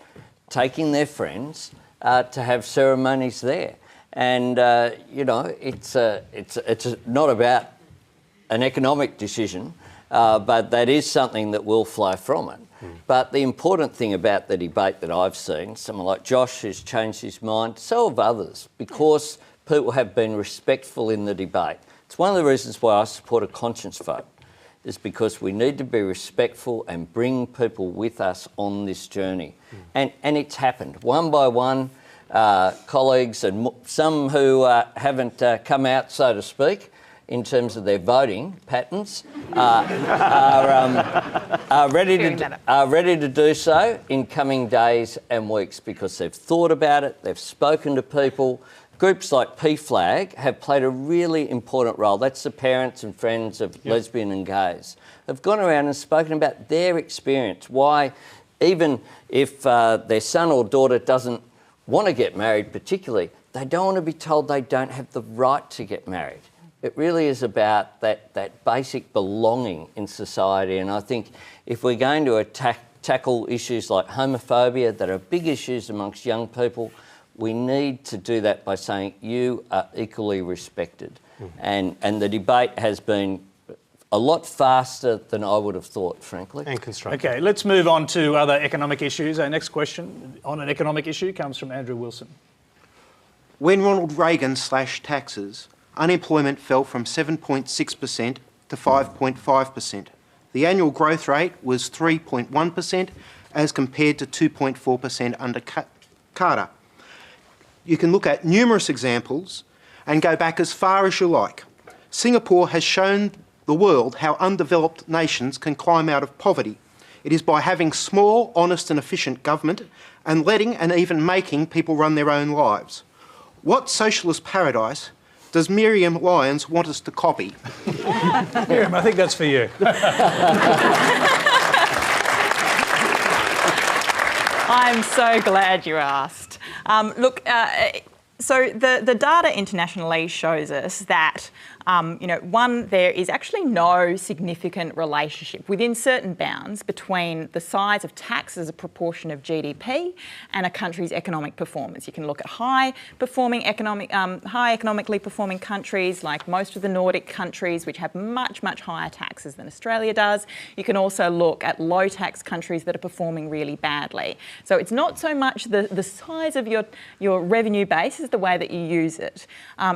taking their friends to have ceremonies there. And, it's not about an economic decision, but that is something that will flow from it. But the important thing about the debate that I've seen, someone like Josh has changed his mind, so have others, because people have been respectful in the debate. It's one of the reasons why I support a conscience vote, is because we need to be respectful and bring people with us on this journey. And it's happened, one by one. Colleagues and some who haven't come out, so to speak, in terms of their voting patterns, are ready to do so in coming days and weeks, because they've thought about it, they've spoken to people. Groups like PFLAG have played a really important role. That's the parents and friends of lesbian and gays. They've gone around and spoken about their experience, why even if their son or daughter doesn't want to get married particularly, they don't want to be told they don't have the right to get married. It really is about that basic belonging in society, and I think if we're going to tackle issues like homophobia that are big issues amongst young people, we need to do that by saying you are equally respected. And the debate has been a lot faster than I would have thought, frankly. And constructive. Okay, let's move on to other economic issues. Our next question on an economic issue comes from Andrew Wilson. When Ronald Reagan slashed taxes, unemployment fell from 7.6% to 5.5%. The annual growth rate was 3.1% as compared to 2.4% under Carter. You can look at numerous examples and go back as far as you like. Singapore has shown the world how undeveloped nations can climb out of poverty. It is by having small, honest and efficient government and letting and even making people run their own lives. What socialist paradise does Miriam Lyons want us to copy? Miriam, I think that's for you. I'm so glad you asked. So the data internationally shows us that, there is actually no significant relationship within certain bounds between the size of tax as a proportion of GDP and a country's economic performance. You can look at economically performing countries like most of the Nordic countries, which have much, much higher taxes than Australia does. You can also look at low tax countries that are performing really badly. So it's not so much the size of your revenue base, is the way that you use it.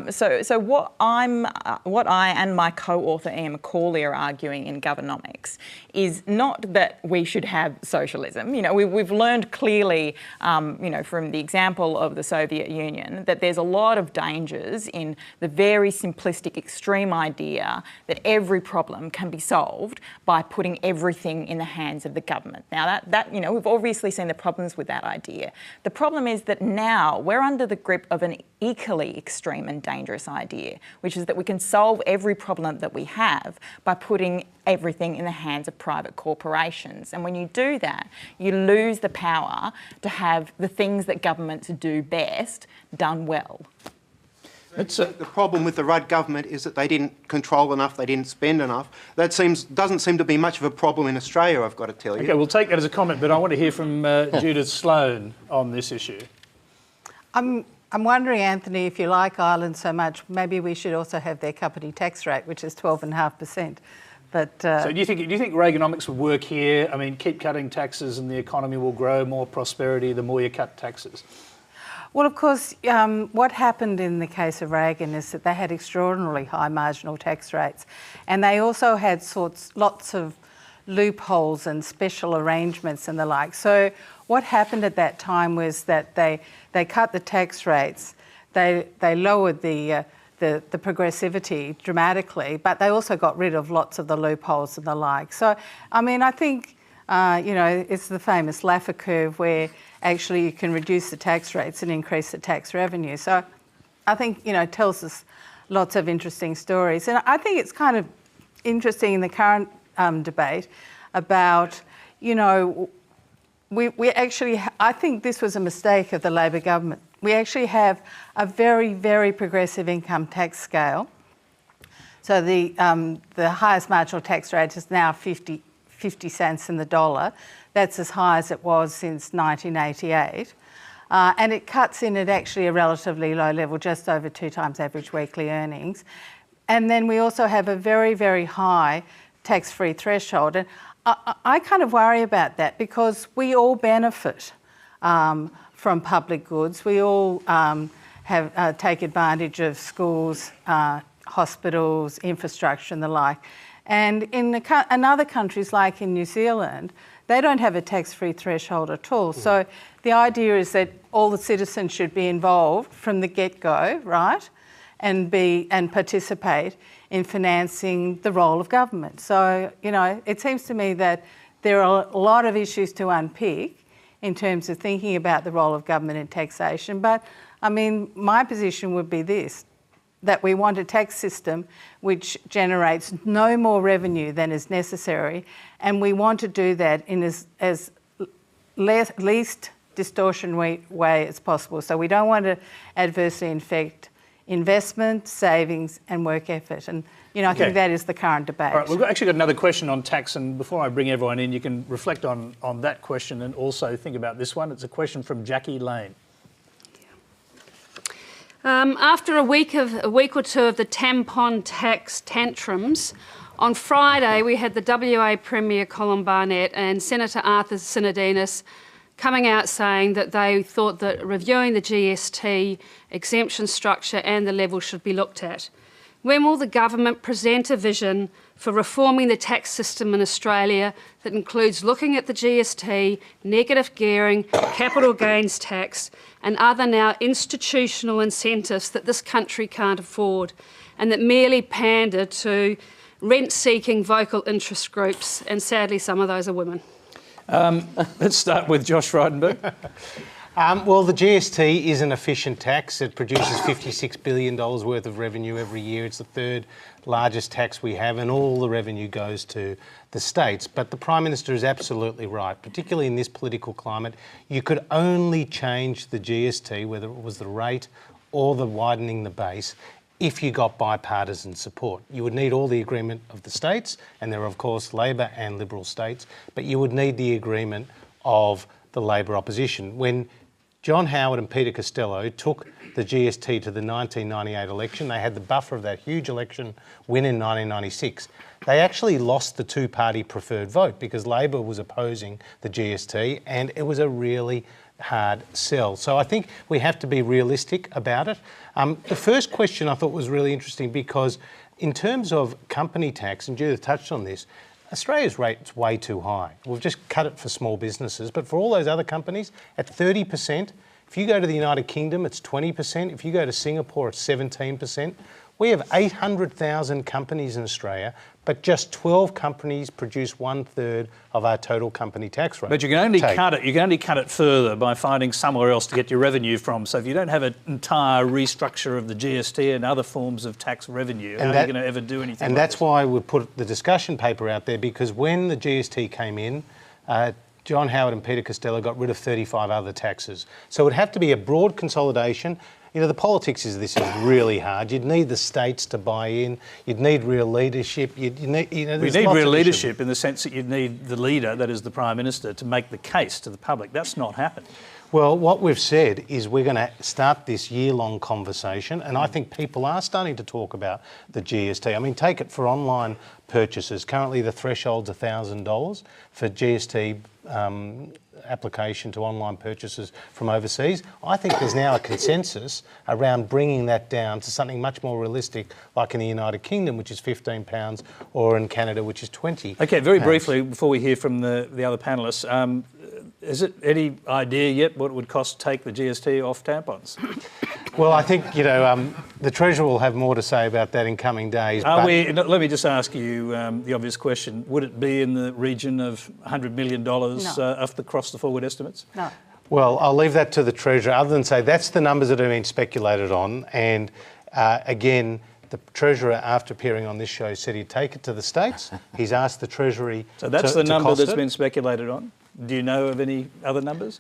So what I'm what I and my co-author Ian Macaulay are arguing in Governomics is not that we should have socialism. You know, we've learned clearly, you know, from the example of the Soviet Union that there's a lot of dangers in the very simplistic, extreme idea that every problem can be solved by putting everything in the hands of the government. Now, that you know, we've obviously seen the problems with that idea. The problem is that now we're under the grip of an equally extreme and dangerous idea, which is that we can solve every problem that we have by putting everything in the hands of private corporations. And when you do that, you lose the power to have the things that governments do best done well. The problem with the Rudd government is that they didn't control enough, they didn't spend enough. That doesn't seem to be much of a problem in Australia, I've got to tell you. OK, we'll take that as a comment, but I want to hear from Judith Sloan on this issue. I'm wondering, Anthony, if you like Ireland so much, maybe we should also have their company tax rate, which is 12.5%. But, so do you think Reaganomics would work here? I mean, keep cutting taxes and the economy will grow, more prosperity the more you cut taxes. Well, of course, what happened in the case of Reagan is that they had extraordinarily high marginal tax rates, and they also had lots of loopholes and special arrangements and the like. So what happened at that time was that they cut the tax rates, they lowered the progressivity dramatically, but they also got rid of lots of the loopholes and the like. So, I mean, I think, you know, it's the famous Laffer curve where actually you can reduce the tax rates and increase the tax revenue. So I think, you know, it tells us lots of interesting stories. And I think it's kind of interesting in the current debate about, you know, we actually, I think this was a mistake of the Labor government. We actually have a very, very progressive income tax scale. So the highest marginal tax rate is now 50 cents in the dollar. That's as high as it was since 1988. And it cuts in at actually a relatively low level, just over 2 times average weekly earnings. And then we also have a very, very high tax-free threshold. And I kind of worry about that because we all benefit from public goods. We all take advantage of schools, hospitals, infrastructure and the like. And in other countries, like in New Zealand, they don't have a tax-free threshold at all. So the idea is that all the citizens should be involved from the get-go, right, and participate in financing the role of government. So, you know, it seems to me that there are a lot of issues to unpick in terms of thinking about the role of government in taxation. But, I mean, my position would be this, that we want a tax system which generates no more revenue than is necessary, and we want to do that in as least distortion way as possible. So we don't want to adversely affect investment, savings and work effort. And, you know, I think that is the current debate. All right, we've actually got another question on tax, and before I bring everyone in, you can reflect on that question and also think about this one. It's a question from Jackie Lane. After a week or two of the tampon tax tantrums, on Friday we had the WA Premier Colin Barnett and Senator Arthur Sinodinos coming out saying that they thought that reviewing the GST exemption structure and the level should be looked at. When will the government present a vision for reforming the tax system in Australia that includes looking at the GST, negative gearing, capital gains tax and other now institutional incentives that this country can't afford and that merely pander to rent-seeking vocal interest groups, and sadly some of those are women? Let's start with Josh Frydenberg. Well, the GST is an efficient tax. It produces $56 billion worth of revenue every year. It's the third largest tax we have, and all the revenue goes to the states. But the Prime Minister is absolutely right, particularly in this political climate. You could only change the GST, whether it was the rate or the widening the base, if you got bipartisan support. You would need all the agreement of the states, and there are, of course, Labor and Liberal states, but you would need the agreement of the Labor opposition. When John Howard and Peter Costello took the GST to the 1998 election, they had the buffer of that huge election win in 1996. They actually lost the two-party preferred vote because Labor was opposing the GST, and it was a really hard sell. So I think we have to be realistic about it. The first question I thought was really interesting because In terms of company tax, and Judith touched on this, Australia's rate's way too high. We've just cut it for small businesses, but for all those other companies, at 30%, if you go to the United Kingdom, it's 20%. If you go to Singapore, it's 17%. We have 800,000 companies in Australia, but just 12 companies produce 1/3 of our total company tax rate. But you can only cut it. You can only cut it further by finding somewhere else to get your revenue from. So if you don't have an entire restructure of the GST and other forms of tax revenue, how are you going to ever do anything? And like that's this? why we put the discussion paper out there, because when the GST came in, John Howard and Peter Costello got rid of 35 other taxes. So it would have to be a broad consolidation. You know, the politics is this is really hard. You'd need the states to buy in. You'd need real leadership. We need real leadership in the sense that you'd need the leader, that is the Prime Minister, to make the case to the public. That's not happened. Well, what we've said is we're going to start this year-long conversation, and I think people are starting to talk about the GST. I mean, take it for online purchases. Currently, the threshold's $1,000 for GST application to online purchases from overseas. I think there's now a consensus around bringing that down to something much more realistic, like in the United Kingdom, which is £15, or in Canada, which is £20. Okay, very briefly, before we hear from the other panellists, is it any idea yet what it would cost to take the GST off tampons? Well, I think, you know, the Treasurer will have more to say about that in coming days. Let me just ask you the obvious question. Would it be in the region of $100 million across the forward estimates? No. Well, I'll leave that to the Treasurer, other than say that's the numbers that have been speculated on. And again, the Treasurer, after appearing on this show, said he'd take it to the states. He's asked the Treasury So that's the number that's been speculated on? Do you know of any other numbers?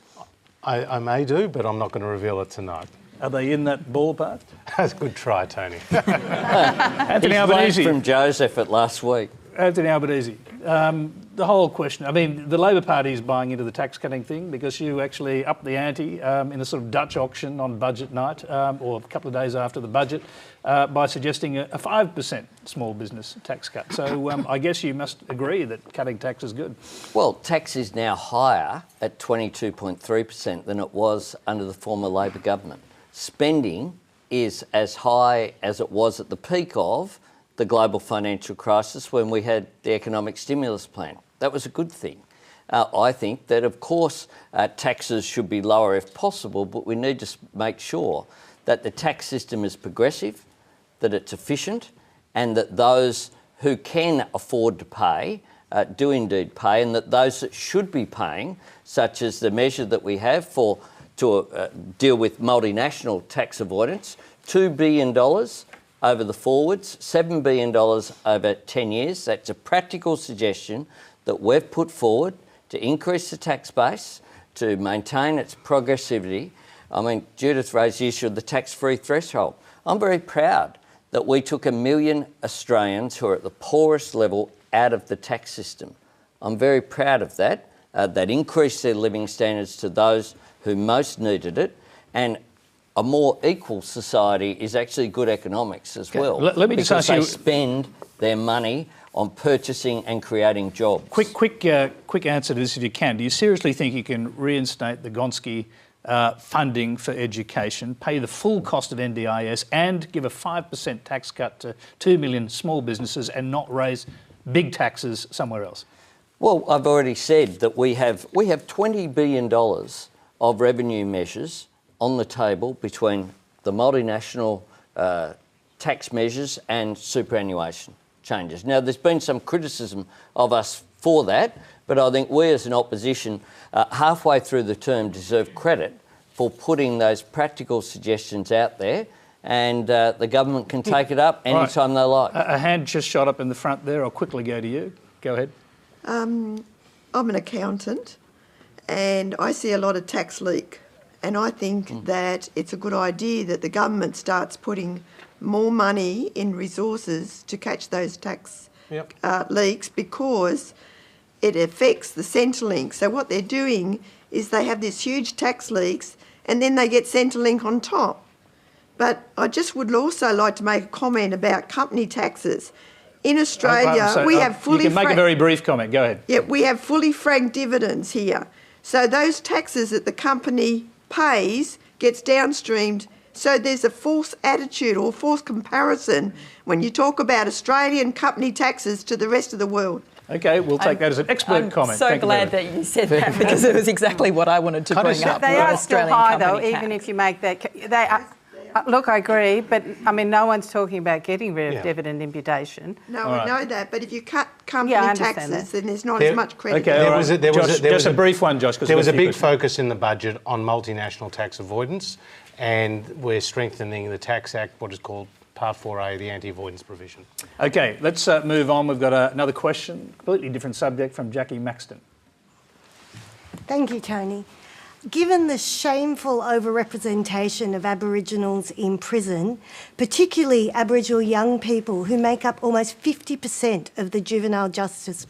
I may do, but I'm not going to reveal it tonight. Are they in that ballpark? That's a good try, Tony. Anthony Albanese. From Joseph at last week. Anthony Albanese. The whole question, I mean, the Labor Party is buying into the tax cutting thing because you actually upped the ante in a sort of Dutch auction on budget night, or a couple of days after the budget, by suggesting a 5% small business tax cut. So I guess you must agree that cutting tax is good. Well, tax is now higher at 22.3% than it was under the former Labor government. Spending is as high as it was at the peak of the global financial crisis when we had the economic stimulus plan. That was a good thing. I think that, of course, taxes should be lower if possible, but we need to make sure that the tax system is progressive, that it's efficient, and that those who can afford to pay do indeed pay, and that those that should be paying, such as the measure that we have to deal with multinational tax avoidance, $2 billion over the forwards, $7 billion over 10 years. That's a practical suggestion that we've put forward to increase the tax base, to maintain its progressivity. I mean, Judith raised the issue of the tax-free threshold. I'm very proud that we took 1 million Australians who are at the poorest level out of the tax system. I'm very proud of that. That increased their living standards to those who most needed it, and a more equal society is actually good economics as well. Let me just ask you, they spend their money on purchasing and creating jobs. Quick answer to this if you can. Do you seriously think you can reinstate the Gonski funding for education, pay the full cost of NDIS and give a 5% tax cut to 2 million small businesses and not raise big taxes somewhere else? Well, I've already said that we have $20 billion of revenue measures on the table between the multinational tax measures and superannuation changes. Now, there's been some criticism of us for that, but I think we as an opposition halfway through the term deserve credit for putting those practical suggestions out there, and the government can take it up anytime they like. A hand just shot up in the front there. I'll quickly go to you. Go ahead. I'm an accountant and I see a lot of tax leak, and I think that it's a good idea that the government starts putting more money in resources to catch those tax leaks, because it affects the Centrelink. So what they're doing is they have this huge tax leaks and then they get Centrelink on top. But I just would also like to make a comment about company taxes. In Australia, we have fully... You can make a very brief comment. Go ahead. Yeah, we have fully franked dividends here. So those taxes that the company pays gets downstreamed So there's a false attitude or false comparison when you talk about Australian company taxes to the rest of the world. Okay, we'll take that as an expert comment. I'm so glad that you said that because it was exactly what I wanted to bring up. They are still high though, even if you make that. They are. Look, I agree, but I mean, no one's talking about getting rid of dividend imputation. No, we know that, but if you cut company taxes, then there's not as much credit. Okay, there was a brief one, Josh. There was a big focus in the budget on multinational tax avoidance, and we're strengthening the Tax Act, what is called Part 4A, the anti-avoidance provision. Okay, let's move on. We've got another question, completely different subject, from Jackie Maxton. Thank you, Tony. Given the shameful overrepresentation of Aboriginals in prison, particularly Aboriginal young people who make up almost 50% of the juvenile justice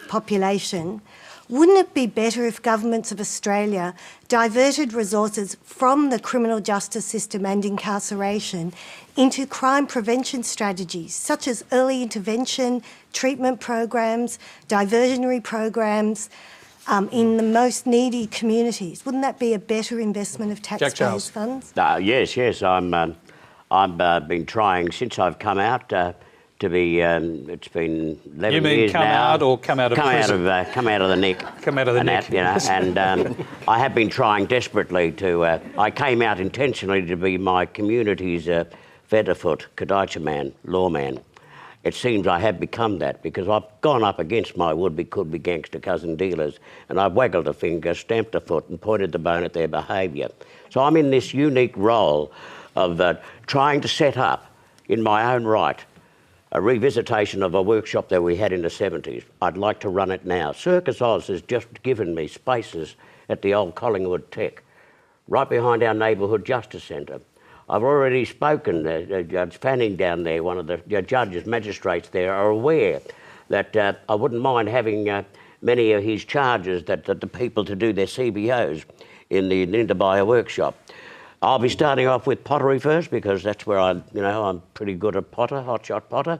population, wouldn't it be better if governments of Australia diverted resources from the criminal justice system and incarceration into crime prevention strategies such as early intervention, treatment programs, diversionary programs, in the most needy communities? Wouldn't that be a better investment of taxpayers' funds? Yes. I've been trying since I've come out to be. It's been 11 years now. You mean come out or come out of prison? Come out of the neck. Come out of the neck. You know, and I have been trying desperately to. I came out intentionally to be my community's Vedderfoot, Kadacha man, lawman. It seems I have become that because I've gone up against my would-be-could-be gangster cousin dealers and I've waggled a finger, stamped a foot and pointed the bone at their behaviour. So I'm in this unique role of trying to set up, in my own right, a revisitation of a workshop that we had in the 70s. I'd like to run it now. Circus Oz has just given me spaces at the old Collingwood Tech, right behind our neighbourhood justice centre. I've already spoken, Judge Fanning down there, one of the judges, magistrates there, are aware that I wouldn't mind having many of his charges that the people to do their CBOs in the Nintabaya workshop. I'll be starting off with pottery first because that's where I'm pretty good at hotshot potter.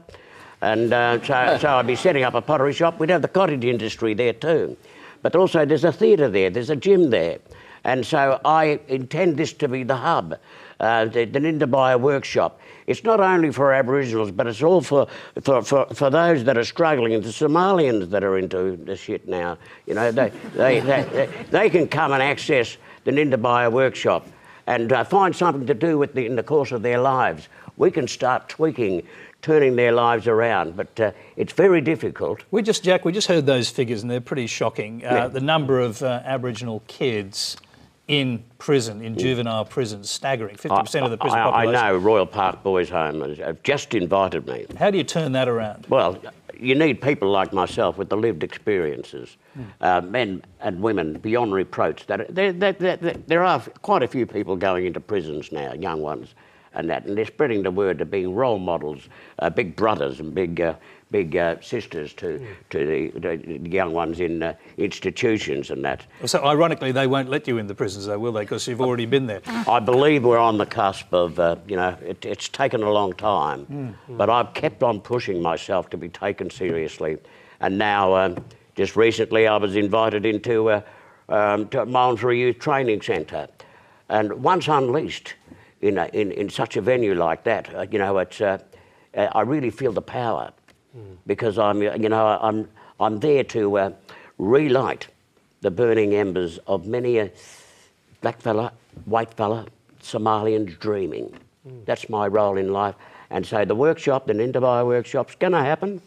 And so I'll be setting up a pottery shop. We'd have the cottage industry there too. But also there's a theatre there, there's a gym there. And so I intend this to be the hub. The Nintabaya workshop. It's not only for Aboriginals, but it's all for those that are struggling, the Somalians that are into the shit now. You know, they can come and access the Nintabaya workshop and find something to do with in the course of their lives. We can start tweaking, turning their lives around, but it's very difficult. Jack, we just heard those figures and they're pretty shocking. The number of Aboriginal kids in prison, in juvenile prisons, staggering. 50% of the prison population. I know Royal Park Boys Home have just invited me. How do you turn that around? Well, you need people like myself with the lived experiences, men and women beyond reproach. There are quite a few people going into prisons now, young ones, and they're spreading the word of being role models, big brothers and big sisters to the young ones in institutions and that. So ironically, they won't let you in the prisons though, will they? Because you've already been there. I believe we're on the cusp of, it's taken a long time, but I've kept on pushing myself to be taken seriously. And now, just recently, I was invited into Malmesbury Youth Training Centre. And once unleashed in such a venue like that, I really feel the power. Because I'm there to relight the burning embers of many a black fella, white fella, Somalians dreaming. That's my role in life. And so the workshop, the Nintabaya workshop's going to happen.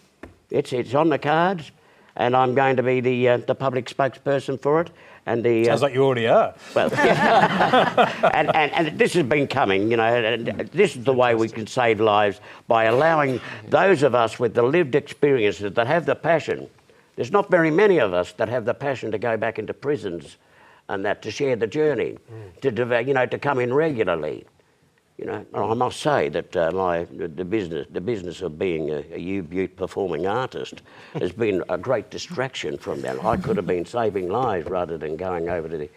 It's on the cards, and I'm going to be the public spokesperson for it. And sounds like you already are. Well, yeah. and this has been coming, and this is the way we can save lives, by allowing those of us with the lived experiences that have the passion. There's not very many of us that have the passion to go back into prisons and that to share the journey, to come in regularly. I must say that the business of being a U-Butte performing artist has been a great distraction from that. I could have been saving lives rather than going over to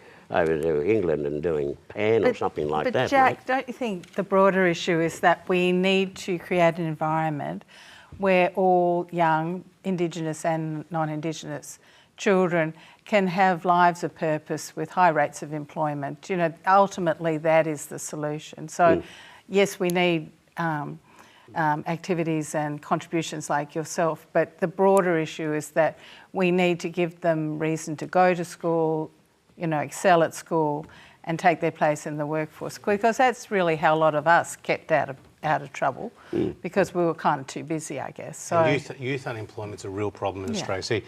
England and doing Pan or something like that. But Jack, don't you think the broader issue is that we need to create an environment where all young Indigenous and non-Indigenous children can have lives of purpose with high rates of employment. You know, ultimately that is the solution. So yes, we need activities and contributions like yourself, but the broader issue is that we need to give them reason to go to school, you know, excel at school and take their place in the workforce, because that's really how a lot of us kept out of trouble, because we were kind of too busy, I guess. So And youth unemployment's a real problem in Australia. See,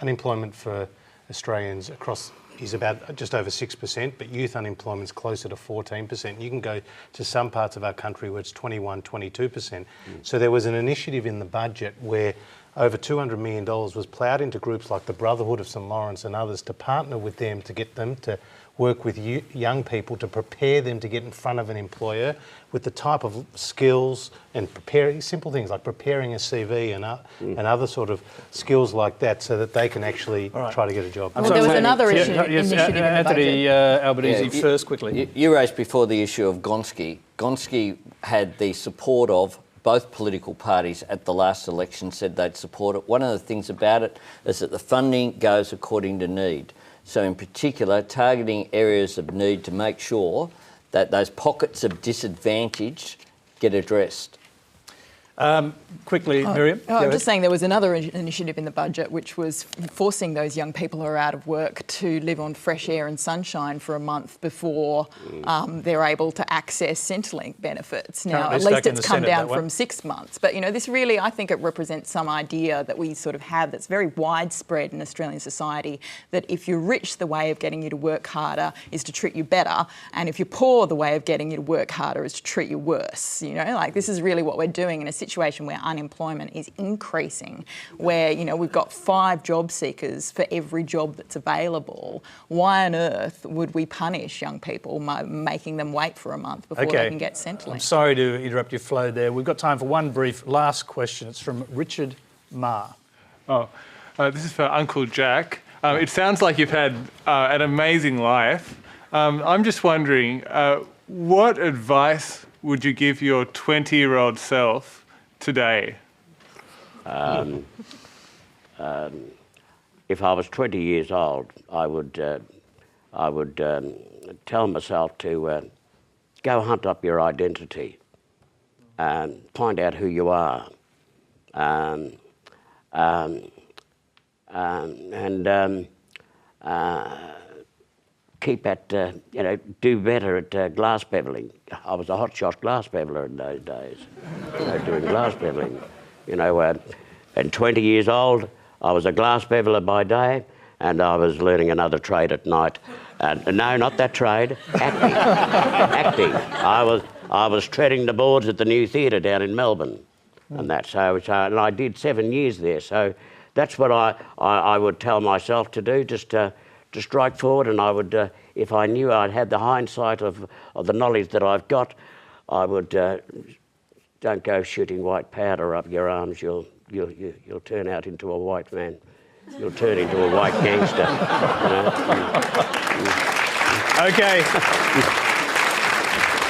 unemployment for Australians across is about just over 6%, but youth unemployment's closer to 14%. You can go to some parts of our country where it's 21, 22%. So there was an initiative in the budget where over $200 million was ploughed into groups like the Brotherhood of St Lawrence and others to partner with them to get them to work with young people to prepare them to get in front of an employer with the type of skills and preparing simple things like preparing a CV and other sort of skills like that, so that they can actually try to get a job. Well, there was another initiative in the Anthony Albanese, first, quickly. You raised before the issue of Gonski. Gonski had the support of both political parties at the last election, said they'd support it. One of the things about it is that the funding goes according to need. So in particular, targeting areas of need to make sure that those pockets of disadvantage get addressed. Quickly, Miriam. I'm just saying there was another initiative in the budget which was forcing those young people who are out of work to live on fresh air and sunshine for a month before they're able to access Centrelink benefits. Now, at least it's come down from 6 months. But, you know, this really, I think it represents some idea that we sort of have that's very widespread in Australian society, that if you're rich, the way of getting you to work harder is to treat you better. And if you're poor, the way of getting you to work harder is to treat you worse. You know, like this is really what we're doing in a situation where unemployment is increasing, where, you know, we've got 5 job seekers for every job that's available. Why on earth would we punish young people making them wait for a month before they can get Centrelink? I'm sorry to interrupt your flow there. We've got time for one brief last question. It's from Richard Ma. This is for Uncle Jack. It sounds like you've had an amazing life. I'm just wondering, what advice would you give your 20-year-old self today? If I was 20 years old, I would tell myself to go hunt up your identity, find out who you are, and keep at, do better at glass bevelling. I was a hotshot glass beveller in those days, doing glass bevelling. And 20 years old, I was a glass beveller by day, and I was learning another trade at night. No, not that trade, acting. I was treading the boards at the new theatre down in Melbourne, and that's and I did 7 years there. So that's what I would tell myself to do, just to strike forward. And I would, if I knew I'd had the hindsight of the knowledge that I've got, I would don't go shooting white powder up your arms. You'll turn out into a white man. You'll turn into a white gangster. Okay.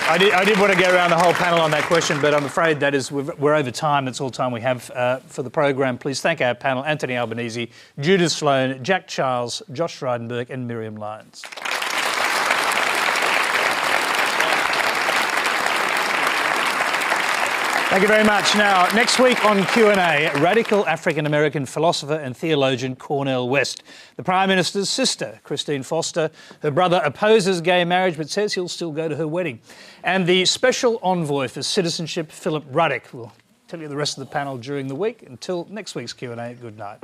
I did want to go around the whole panel on that question, but I'm afraid that is we're over time. That's all time we have for the program. Please thank our panel: Anthony Albanese, Judith Sloan, Jack Charles, Josh Frydenberg, and Miriam Lyons. Thank you very much. Now, next week on Q&A, radical African-American philosopher and theologian Cornel West, the Prime Minister's sister, Christine Foster. Her brother opposes gay marriage but says he'll still go to her wedding. And the Special Envoy for Citizenship, Philip Ruddock. We'll tell you the rest of the panel during the week. Until next week's Q&A, good night.